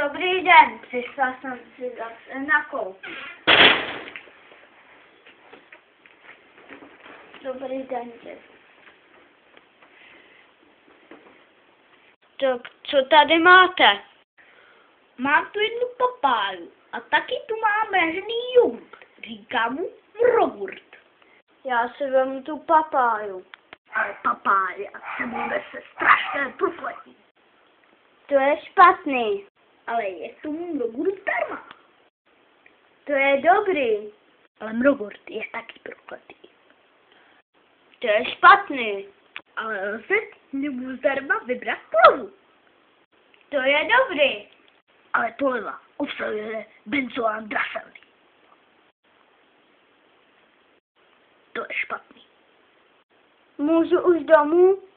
Dobrý den, přišla jsem si zase nakoupit. Dobrý den, tak co tady máte? Mám tu jednu papáju a taky tu mám mražený jogurt. Říkám mu jogurt. Já si vemu tu papáju. Ale papája se bude se strašně proplatí. To je špatný. Ale je tu jogurt zdarma. To je dobrý. Ale jogurt je taky proplatý. To je špatný. Ale lze nebo zdarma vybrat polovu. To je dobrý. Ale poleva obsahuje benzoán draselný. To je špatný. Můžu už domů?